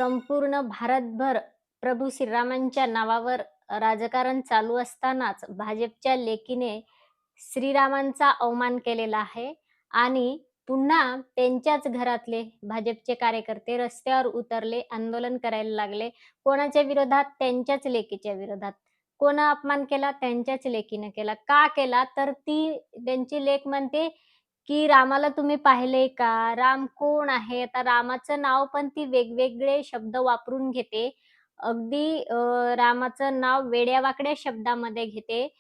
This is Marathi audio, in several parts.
संपूर्ण भारतभर प्रभू श्रीरामांच्या नावावर राजकारण चालू असतानाच भाजपच्या लेकीने श्रीरामांचा अवमान केलेला आहे आणि पुन्हा त्यांच्याच घरातले भाजपचे कार्यकर्ते रस्त्यावर उतरले, आंदोलन करायला लागले. कोणाच्या विरोधात? त्यांच्याच लेकीच्या विरोधात. कोण अपमान केला? त्यांच्याच लेकीने केला. का केला? तर ती त्यांची लेक म्हणते, की रामाला तुम्ही पाहिलंय का? राम कोण आहे? आता रामाचं नाव पण ती वेगवेगळे शब्द वापरून घेते. अगदी रामाचं नाव वेड्या-वाकड्या शब्दामध्ये घेते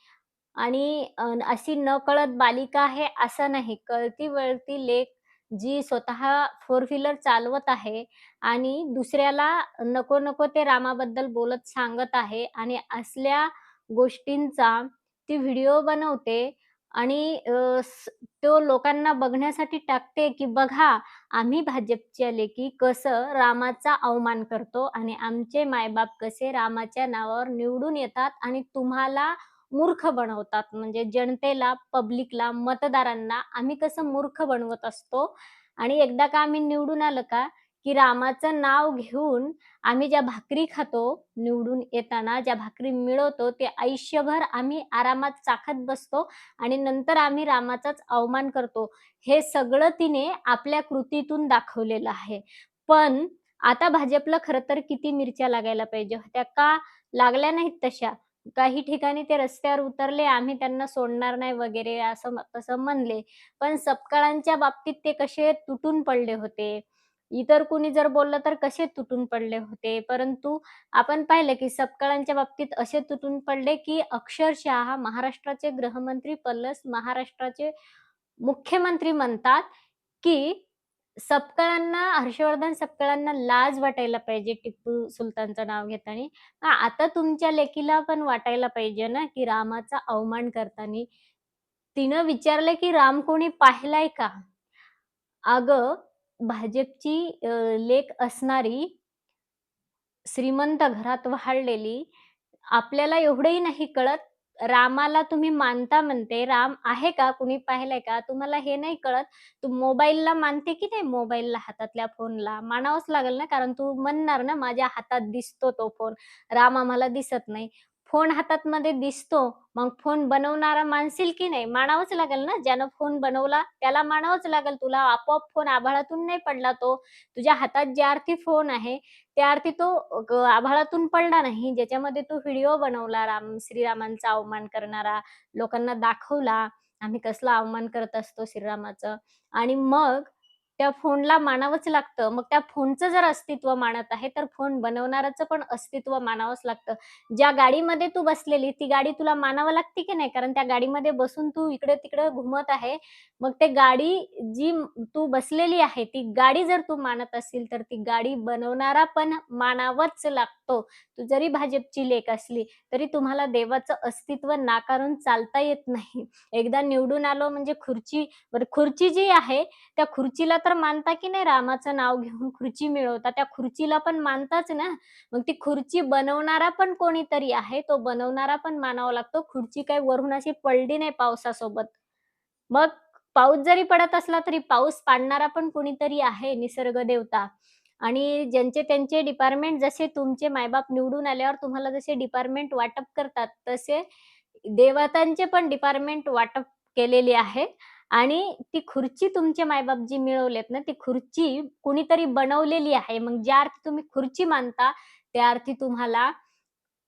आणि अशी नकळत बालिका आहे असं नाही. कळती-वळती लेक जी स्वतः फोर व्हीलर चालवत आहे आणि दुसऱ्याला नको-नको ते रामाबद्दल बोलत सांगत आहे आणि असल्या गोष्टींचा ती व्हिडिओ बनवते आणि तो लोकांना बघण्यासाठी टाकते, की बघा आम्ही भाजपच्या लेकी कसं रामाचा अवमान करतो आणि आमचे मायबाप कसे रामाच्या नावावर निवडून येतात आणि तुम्हाला मूर्ख बनवतात. म्हणजे जनतेला, पब्लिकला, मतदारांना आम्ही कसं मूर्ख बनवत असतो आणि एकदा का आम्ही निवडून आलं का, की रामाचं नाव घेऊन आम्ही ज्या भाकरी खातो निवडून येताना, ज्या भाकरी मिळवतो, ते आयुष्यभर आम्ही आरामात चाखत बसतो आणि नंतर आम्ही रामाचाच अवमान करतो. हे सगळं तिने आपल्या कृतीतून दाखवलेलं आहे. पण आता भाजपला खरं तर किती मिरच्या लागायला पाहिजे होत्या. का लागल्या नाहीत तशा. काही ठिकाणी ते रस्त्यावर उतरले, आम्ही त्यांना सोडणार नाही वगैरे असं तसं म्हणले. पण सपकाळांच्या बाबतीत ते कसे तुटून पडले होते. इतर कुणी जर बोललं तर कसे तुटून पडले होते. परंतु आपण पाहिलं की सपकाळांच्या बाबतीत असे तुटून पडले, की अक्षरशः महाराष्ट्राचे गृहमंत्री प्लस महाराष्ट्राचे मुख्यमंत्री म्हणतात, की हर्षवर्धन सपकाळांना लाज वाटायला पाहिजे टिपू सुलतानचं नाव घेताना. आता तुमच्या लेकीला पण वाटायला पाहिजे ना, की रामाचा अवमान करताना. तिनं विचारलं, की राम कोणी पाहिलाय का? अगं, भाजपची लेक असणारी श्रीमंत घरात वाढलेली, आपल्याला एवढंही नाही कळत, रामाला तुम्ही मानता म्हणते, राम आहे का? कुणी पाहिलंय का? तुम्हाला हे नाही कळत. तू मोबाईलला मानते की नाही मोबाईलला, हातातल्या फोनला? मानावंच लागेल ना, कारण तू म्हणणार ना, माझ्या हातात दिसतो तो फोन, राम आम्हाला दिसत नाही. फोन हातातमध्ये दिसतो, मग फोन बनवणारा मानशील की नाही? मानावंच लागेल ना, ज्यानं फोन बनवला त्याला मानावंच लागेल. तुला आपोआप फोन आभाळातून नाही पडला तो. तुझ्या हातात ज्या अर्थी फोन आहे, त्या अर्थी तो आभाळातून पडला नाही. ज्याच्यामध्ये तो व्हिडिओ बनवला श्रीरामांचा अवमान करणारा, लोकांना दाखवला, आम्ही कसला अवमान करत असतो श्रीरामाचं आणि मग त्या फोनला मानावंच लागतं. मग त्या फोनचं जर अस्तित्व मानत आहे, तर फोन बनवणाऱ्याचं पण अस्तित्व मानावंच लागतं. ज्या गाडीमध्ये तू बसलेली, ती गाडी तुला मानावं लागते की नाही? कारण त्या गाडीमध्ये बसून तू इकडे-तिकडे घुमत आहे. मग ते गाडी जी तू बसलेली आहे, ती गाडी जर तू मानत असशील, तर ती गाडी बनवणारा पण मानावाच लागतो. तू जरी भाजपची लेक असली, तरी तुम्हाला देवाचं अस्तित्व नाकारून चालता येत नाही. एकदा निवडून आलो म्हणजे बरं खुर्ची जी आहे, त्या खुर्चीला तर मानता की नाही रामाचं नाव घेऊन खुर्ची मिळवता, त्या खुर्चीला पण मानताच ना. मग ती खुर्ची बनवणारा पण कोणीतरी आहे, तो बनवणारा पण मानावा लागतो. खुर्ची काही वरून अशी पडली नाही पावसासोबत. मग पाऊस जरी पडत असला तरी पाऊस पाडणारा पण कोणीतरी आहे निसर्ग देवता आणि ज्यांचे त्यांचे डिपार्टमेंट जसे तुमचे मायबाप निवडून आल्यावर तुम्हाला जसे डिपार्टमेंट वाटप करतात, तसे देवतांचे पण डिपार्टमेंट वाटप केलेले आहे आणि ती खुर्ची तुमचे मायबाप जी मिळवलेत ना, ती खुर्ची कुणीतरी बनवलेली आहे. मग ज्या अर्थी तुम्ही खुर्ची मानता, त्या अर्थी तुम्हाला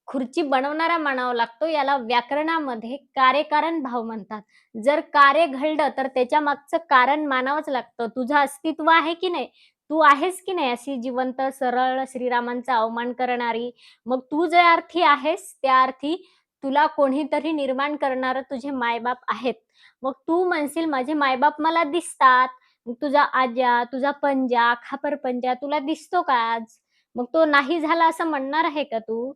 खुर्ची बनवणारा मानावा लागतो. याला व्याकरणामध्ये कार्यकारण भाव म्हणतात. जर कार्य घडलं, तर त्याच्या मागचं कारण मानावंच लागतं. तुझं अस्तित्व आहे की नाही? तू आहेस की नाही अशी जिवंत, सरळ श्रीरामांचा अवमान करणारी? मग तू ज्या अर्थी आहेस, त्या अर्थी तुला कोणीतरी निर्माण करणारं तुझे मायबाप आहेत. मग तू म्हणशील, "माझे मायबाप मला दिसतात." मग तुझा आज्या, तुझा पंजा, खापरपंजा तुला दिसतो का आज? मग तो नाही झाला असं म्हणणार आहे का तू?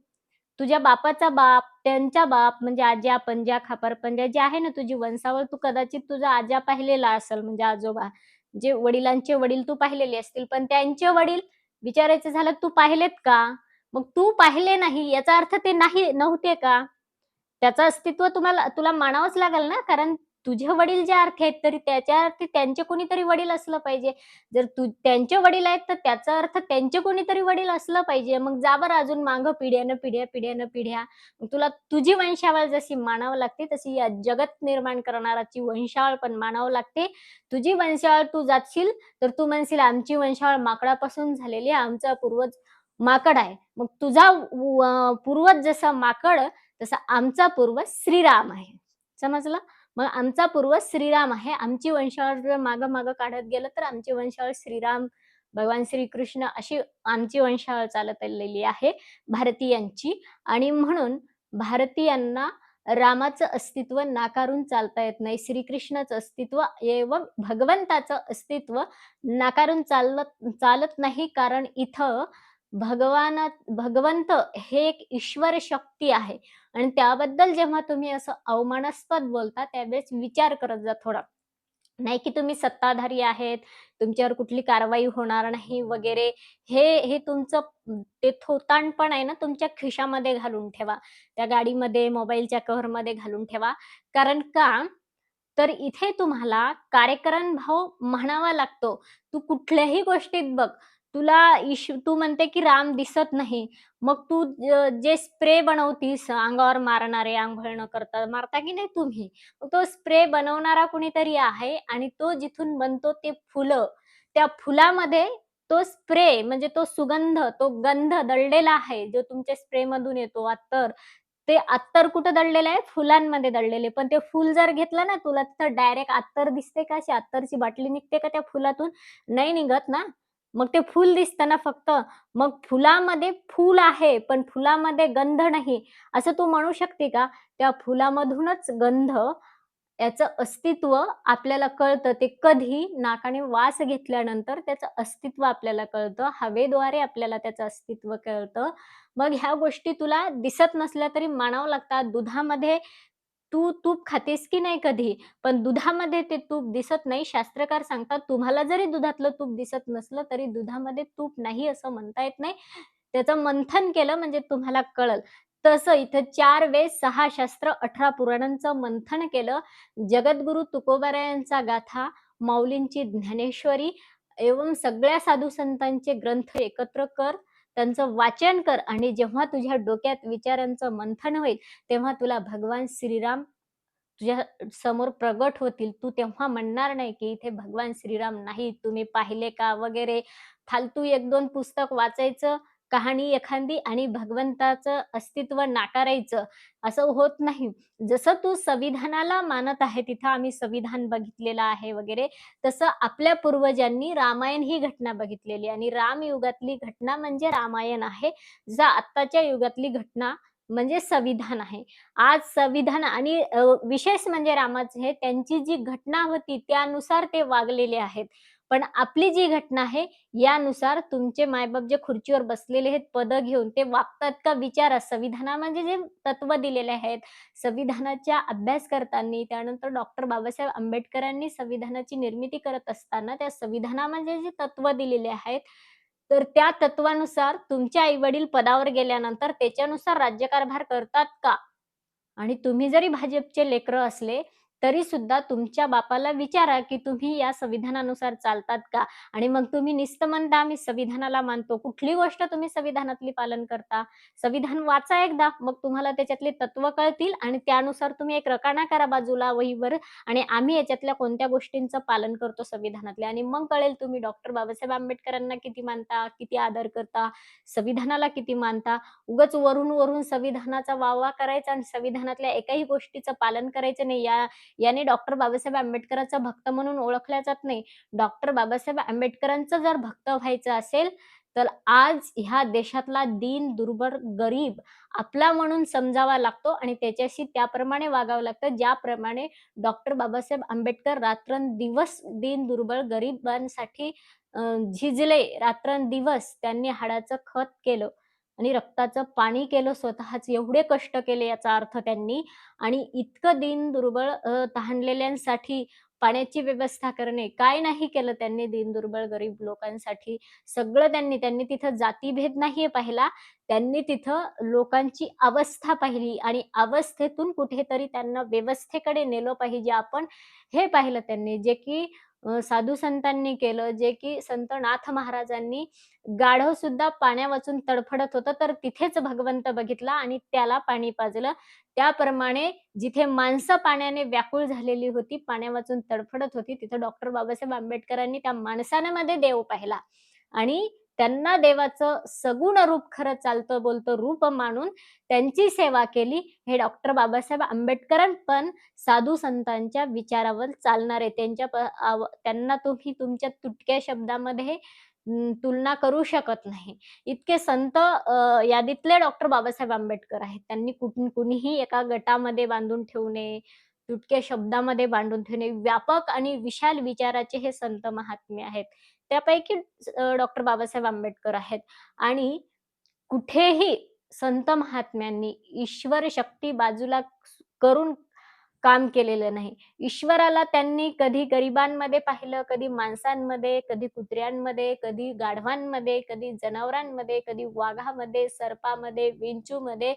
तुझ्या बापाचा बाप, त्यांचा बाप म्हणजे आज्या, पणज्या, खापरपंजा जे आहे ना तुझी वंशावळ, तू कदाचित तुझा आज्या पाहिलेला असेल म्हणजे आजोबा. जे वडिलांचे वडील तू पाहिलेले असतील, पण त्यांचे वडील विचारायचं झालं तू पाहिलेत का? मग तू पाहिले नाही याचा अर्थ ते नव्हते का? त्याचं अस्तित्व तुला मानावंच लागेल ना, कारण तुझे वडील ज्या अर्थी आहेत, तरी त्याच्या अर्थी त्यांचे कोणीतरी वडील असलं पाहिजे. जर तू त्यांचे वडील आहेत, तर त्याचा अर्थ त्यांचे कोणीतरी वडील असलं पाहिजे. मग जा बरं अजून मागं पिढ्यानं पिढ्या, पिढ्यानं पिढ्या. मग तुला तुझी वंशावळ जशी मानावं लागते, तशी या जगत निर्माण करणाराची वंशावळ पण मानावं लागते. तुझी वंशावळ तू जाचशील, तर तू म्हणशील, "आमची वंशावळ माकडापासून झालेली आहे. आमचा पूर्वज माकड आहे." मग तुझा पूर्वज जसा माकड, तसा आमचा पूर्वज श्रीराम आहे. समजलं? मग आमचा पूर्वज श्रीराम आहे. आमची वंशावळ जर मागं-मागं काढत गेलं, तर आमची वंशावळ श्रीराम, भगवान श्रीकृष्ण अशी आमची वंशावळ चालत आलेली आहे भारतीयांची. आणि म्हणून भारतीयांना रामाचं अस्तित्व नाकारून चालता येत नाही. श्रीकृष्णाचं अस्तित्व एवं भगवंताचं अस्तित्व नाकारून चालत नाही. कारण इथं भगवंत हे एक ईश्वर शक्ती आहे आणि त्याबद्दल जेव्हा तुम्ही असं अवमानास्पद बोलता, त्यावेळेस विचार करत जा थोडा. नाही की तुम्ही सत्ताधारी आहेत, तुमच्यावर कुठली कारवाई होणार नाही वगैरे. हे तुमचं ते थोतांडपण आहे ना, तुमच्या खिशामध्ये घालून ठेवा. त्या गाडीमध्ये, मोबाईलच्या कव्हरमध्ये घालून ठेवा. कारण का? तर इथे तुम्हाला कार्यकरण भाव म्हणावा लागतो. तू कुठल्याही गोष्टीत बघ, तू म्हणते की राम दिसत नाही. मग तू जे स्प्रे बनवतीस अंगावर मारणारे, अंघोळ न करता मारता की नाही तुम्ही? तो स्प्रे बनवणारा कुणीतरी आहे आणि तो जिथून बनतो ते फुलं, त्या फुलामध्ये तो स्प्रे म्हणजे तो सुगंध, तो गंध दडलेला आहे, जो तुमच्या स्प्रेमधून येतो अत्तर. ते अत्तर कुठं दडलेलं आहे? फुलांमध्ये दडलेले. पण ते फुल जर घेतलं ना, तुला तर डायरेक्ट अत्तर दिसते का? अशी अत्तरची बाटली निघते का त्या फुलातून? नाही निघत ना. मग ते फूल दिसतं ना फक्त. मग फुलामध्ये फूल आहे, पण फुलामध्ये गंध नाही, असं तू म्हणू शकते का? त्या फुलामधूनच गंध याचं अस्तित्व आपल्याला कळतं. ते कधी? नाकाने वास घेतल्यानंतर त्याचं अस्तित्व आपल्याला कळतं. हवेद्वारे आपल्याला त्याचं अस्तित्व कळतं. मग ह्या गोष्टी तुला दिसत नसल्या तरी मानावं लागतात. दुधामध्ये तू तूप खातेस की नाही कधी? पण दुधामध्ये ते तूप दिसत नाही. शास्त्रकार सांगतात, तुम्हाला जरी दुधातलं तूप दिसत नसलं, तरी दुधामध्ये तूप नाही असं म्हणता येत नाही. त्याचं मंथन केलं म्हणजे तुम्हाला कळलं. तसं इथं 4 वेद, 6 शास्त्र, 18 पुराणांचं मंथन केलं. जगद्गुरु तुकोबारायांचा गाथा, माऊलींची ज्ञानेश्वरी एवं सगळ्या साधू संतांचे ग्रंथ एकत्र कर, त्यांचं वाचन कर आणि जेव्हा तुझ्या डोक्यात विचारांचं मंथन होईल, तेव्हा तुला भगवान श्रीराम तुझ्या समोर प्रगट होतील. तू तेव्हा म्हणणार नाही, की इथे भगवान श्रीराम नाहीत, तुम्ही पाहिले का वगैरे. फालतू 1-2 पुस्तक वाचायचं, कहाणी एखादी आणि भगवंताचं अस्तित्व नाकारायचं, असं होत नाही. जसं तू संविधानाला मानत आहे, तिथं आम्ही संविधान बघितलेलं आहे वगैरे, तसं आपल्या पूर्वजांनी रामायण ही घटना बघितलेली आणि रामयुगातली घटना म्हणजे रामायण आहे. जसं आत्ताच्या युगातली घटना म्हणजे संविधान आहे. आज संविधान आणि विशेष म्हणजे रामाचं हे त्यांची जी घटना होती त्यानुसार ते वागलेले आहेत. पण आपली जी घटना आहे यानुसार तुमचे मायबाप जे खुर्चीवर बसलेले आहेत पदं घेऊन ते वागतात का विचारा. संविधानामध्ये जे तत्व दिलेले आहेत, संविधानाचा अभ्यास करतांनी त्यानंतर डॉक्टर बाबासाहेब आंबेडकरांनी संविधानाची निर्मिती करत असताना त्या संविधानामध्ये जे तत्व दिलेले आहेत, तर त्या तत्वानुसार तुमचे आई-वडील पदावर गेल्यानंतर त्याच्यानुसार राज्यकारभार करतात का? आणि तुम्ही जरी भाजपचे लेकरं असले, तरी सुद्धा तुमच्या बापाला विचारा, की तुम्ही या संविधानानुसार चालतात का? आणि मग तुम्ही नुसतं म्हणता, आम्ही संविधानाला मानतो. कुठली गोष्ट तुम्ही संविधानातली पालन करता? संविधान वाचा एकदा, मग तुम्हाला त्याच्यातले तत्व कळतील आणि त्यानुसार तुम्ही एक रकाना करा बाजूला वहीवर आणि आम्ही याच्यातल्या कोणत्या गोष्टींचं पालन करतो संविधानातल्या आणि मग कळेल तुम्ही डॉक्टर बाबासाहेब आंबेडकरांना किती मानता, किती आदर करता, संविधानाला किती मानता. उगाच वरून-वरून संविधानाचा वाह-वाह करायचा आणि संविधानातल्या एकाही गोष्टीचं पालन करायचं नाही. याने डॉक्टर बाबासाहेब आंबेडकरांचा भक्त म्हणून ओळखल्या जात नाही. डॉक्टर बाबासाहेब आंबेडकरांचं जर भक्त व्हायचं असेल, तर आज ह्या देशातला दीन, दुर्बल, गरीब आपला म्हणून समजावा लागतो आणि त्याच्याशी त्याप्रमाणे वागावं लागतं, ज्याप्रमाणे डॉक्टर बाबासाहेब आंबेडकर रात्रंदिवस दीन, दुर्बल, गरिबांसाठी झिजले. रात्रंदिवस त्यांनी हाडाचं खत केलं आणि रक्ताचं पाणी केलं स्वतःच. एवढे कष्ट केले याचा अर्थ त्यांनी आणि इतकं दीन दुर्बळ तहानलेल्यांसाठी पाण्याची व्यवस्था करणे, काय नाही केलं त्यांनी दीनदुर्बळ गरीब लोकांसाठी. सगळं त्यांनी त्यांनी तिथं जातीभेद नाहीये पाहिला. त्यांनी तिथं लोकांची अवस्था पाहिली आणि अवस्थेतून कुठेतरी त्यांना व्यवस्थेकडे नेलं पाहिजे आपण, हे पाहिलं त्यांनी. जे की साधू संतांनी केलं, जे की संत नाथ महाराजांनी गाढव सुद्धा पाण्यावाचून तडफडत होतं, तर तिथेच भगवंत बघितला आणि त्याला पाणी पाजलं. त्याप्रमाणे जिथे माणसं पाण्याने व्याकुळ झालेली होती, पाण्यावाचून तडफडत होती, तिथं डॉक्टर बाबासाहेब आंबेडकरांनी त्या माणसांमध्ये देव पाहिला आणि त्यांना देवाचं सगुण रूप खरं चालतं बोलतं रूप मानून त्यांची सेवा केली. हे डॉक्टर बाबासाहेब आंबेडकर पण साधू संतांच्या विचारावर चालणारे. त्यांना तुम्ही तुमच्या तुटक्या शब्दामध्ये तुलना करू शकत नाही. इतके संत यादीतले डॉक्टर बाबासाहेब आंबेडकर आहेत. त्यांनी कुणीही एका गटामध्ये बांधून ठेवू नये, तुटक्या शब्दामध्ये बांधून ठेवणे. व्यापक आणि विशाल विचाराचे हे संत महात्मे आहेत. त्यापैकी डॉक्टर बाबासाहेब आंबेडकर आहेत आणि कुठेही संत महात्म्यांनी ईश्वर शक्ती बाजूला करून काम केलेलं नाही. ईश्वराला त्यांनी कधी गरिबांमध्ये पाहिलं, कधी माणसांमध्ये, कधी कुत्र्यांमध्ये, कधी गाढवांमध्ये, कधी जनावरांमध्ये, कधी वाघामध्ये, सर्पामध्ये, विंचूमध्ये,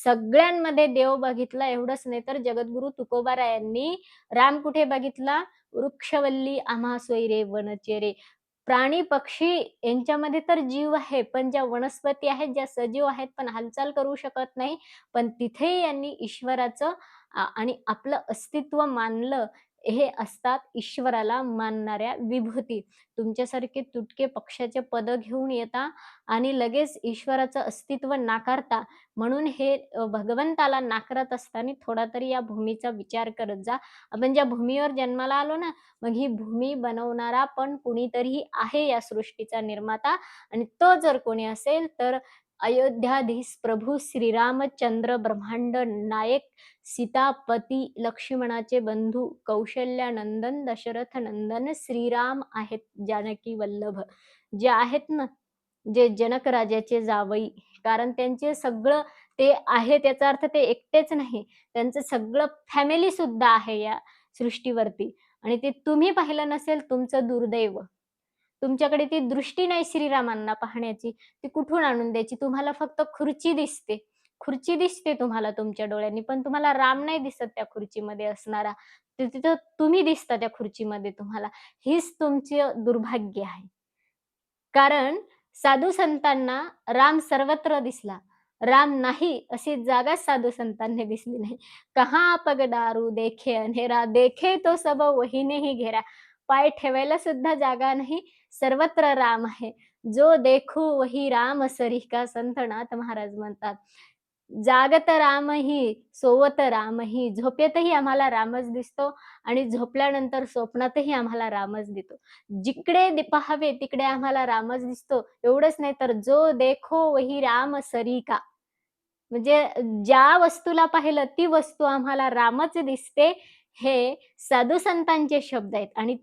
सगळ्यांमध्ये देव बघितला. एवढंच नाही तर जगद्गुरु तुकोबारायांनी राम कुठे बघितला? वृक्षवल्ली आम्हा सोयरे वनचेरे. प्राणी, पक्षी यांच्यामध्ये तर जीव आहे, पण ज्या वनस्पती आहेत, ज्या सजीव आहेत, पण हालचाल करू शकत नाही. पण तिथेही यांनी ईश्वराचं आणि आपलं अस्तित्व मानलं. हे असतात ईश्वराला मानणाऱ्या विभूती. तुमच्यासारखे तुटके पक्षाचे पदं घेऊन येता आणि लगेच ईश्वराचं अस्तित्व नाकारता. म्हणून हे भगवंताला नाकारत असताना थोडा तरी या भूमीचा विचार करत जा. आपण ज्या भूमीवर जन्माला आलो ना, मग ही भूमी बनवणारा पण कुणीतरी आहे या सृष्टीचा निर्माता आणि तो जर कोणी असेल तर अयोध्याधीश प्रभू श्रीरामचंद्र ब्रह्मांड नायक सीतापती लक्ष्मणाचे बंधू कौशल्यानंदन दशरथ नंदन श्रीराम आहेत जानकी वल्लभ. जे आहेत ना, जे जनक राजाचे जावई कारण त्यांचे सगळं ते आहे त्याचा अर्थ ते एकटेच नाही. त्यांचं सगळं फॅमिली सुद्धा आहे या सृष्टीवरती आणि ते तुम्ही पाहिलं नसेल तुमचं दुर्दैव. तुमच्याकडे ती दृष्टी नाही श्रीरामांना पाहण्याची. ती कुठून आणून द्यायची? तुम्हाला फक्त खुर्ची दिसते. खुर्ची दिसते तुम्हाला तुमच्या डोळ्यांनी, पण तुम्हाला राम नाही दिसत त्या खुर्चीमध्ये असणारा. ते तिथं तुम्ही दिसता त्या खुर्चीमध्ये तुम्हाला. हीच तुमचं दुर्भाग्य आहे. कारण साधू संतांना राम सर्वत्र दिसला. राम नाही अशी जागाच साधू संतांनी दिसली नाही. कहाँ पग डारू देखे अंधेरा, देखे तो सब वही ने घेरा. पाय ठेवायला सुद्धा जागा नाही. सर्वत्र राम आहे. जो देखो वही राम सरिका संत नाथ महाराज म्हणतात. जागत रामही, सोवत रामही. झोपेतही आम्हाला रामच दिसतो आणि झोपल्यानंतर स्वप्नातही आम्हाला रामच दिसतो. जिकडे पाहावे तिकडे आम्हाला रामच दिसतो. एवढंच नाही तर जो देखो वही राम सरीका. म्हणजे ज्या वस्तूला पाहिलं ती वस्तू आम्हाला रामच दिसते. हे साधू संतांचे शब्द आहेत आणि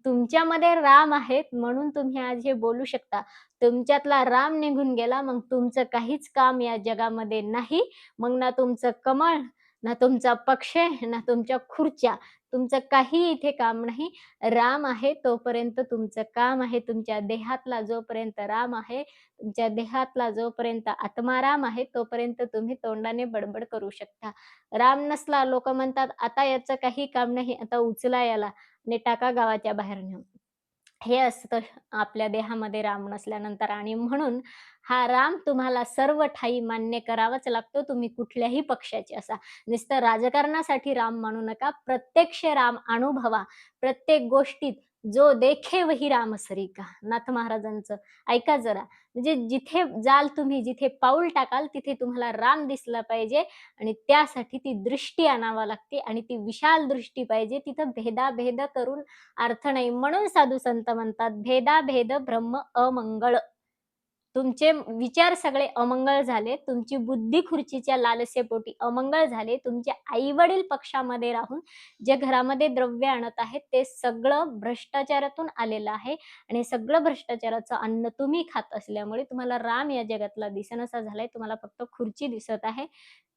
तुमच्यामध्ये राम आहेत म्हणून तुम्ही आज हे बोलू शकता. तुमच्यातला राम निघून गेला मग तुमचं काहीच काम या जगामध्ये नाही. मग ना तुमचं कमळ, ना तुमचा पक्ष, ना तुमच्या खुर्च्या. तुमचं काही इथे काम नाही. राम आहे तोपर्यंत तुमचं काम आहे. तुमच्या देहातला जोपर्यंत राम आहे, तुमच्या देहातला जोपर्यंत आत्माराम आहे, तोपर्यंत तुम्ही तोंडाने बडबड करू शकता. राम नसला लोकं म्हणतात, "आता याचं काही काम नाही, आता उचला याला आणि टाका गावाच्या बाहेर नेऊन." हे असतं आपल्या देहामध्ये राम नसल्यानंतर आणि म्हणून हा राम तुम्हाला सर्व ठायी मान्य करावाच लागतो. तुम्ही कुठल्याही पक्षाचे असा. नुसतं राजकारणासाठी राम मानू नका. प्रत्यक्ष राम अनुभवा. प्रत्येक गोष्टीत जो देखे वही राम सरीका. नाथ महाराजांचं ऐका जरा. म्हणजे जिथे जाल तुम्ही, जिथे पाऊल टाकाल तिथे तुम्हाला राम दिसला पाहिजे आणि त्यासाठी ती दृष्टी आणावी लागते आणि ती विशाल दृष्टी पाहिजे. तिथं भेदाभेद करून अर्थ नाही. म्हणून साधू संत म्हणतात, "भेदाभेद ब्रह्म अमंगळ." तुमचे विचार सगळे अमंगळ झाले. तुमची बुद्धी खुर्चीच्या लालसेपोटी अमंगळ झाले. तुमचे आई-वडील पक्षामध्ये राहून जे घरामध्ये द्रव्य आणत आहेत, ते सगळं भ्रष्टाचारातून आलेलं आहे आणि सगळं भ्रष्टाचाराचं अन्न तुम्ही खात असल्यामुळे तुम्हाला राम या जगातला दिसेनासा झालाय. तुम्हाला फक्त खुर्ची दिसत आहे.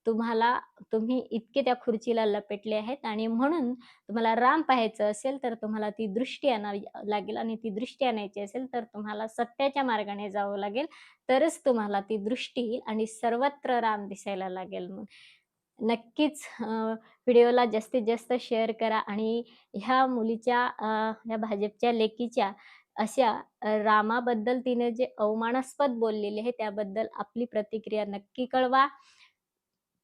तुम्हाला तुम्ही इतके त्या खुर्चीला लपेटले आहेत आणि म्हणून तुम्हाला राम पाहायचं असेल, तर तुम्हाला ती दृष्टी आणावी लागेल आणि ती दृष्टी आणायची असेल, तर तुम्हाला सत्याच्या मार्गाने जावं लागेल. तरच तुम्हाला ती दृष्टी येईल आणि सर्वत्र राम दिसायला लागेल मग. नक्कीच व्हिडिओला जास्तीत जास्त शेअर करा आणि ह्या मुलीच्या ह्या भाजपच्या लेकीच्या अशा रामाबद्दल तिने जे अवमानास्पद बोललेली आहे, त्याबद्दल आपली प्रतिक्रिया नक्की कळवा.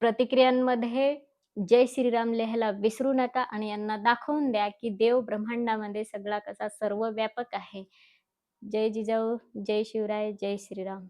प्रतिक्रियांमध्ये जय श्रीराम लिहायला विसरू नका आणि यांना दाखवून द्या, की देव ब्रह्मांडामध्ये सगळा कसा सर्वव्यापक आहे. जय जिजाऊ, जय शिवराय, जय श्रीराम.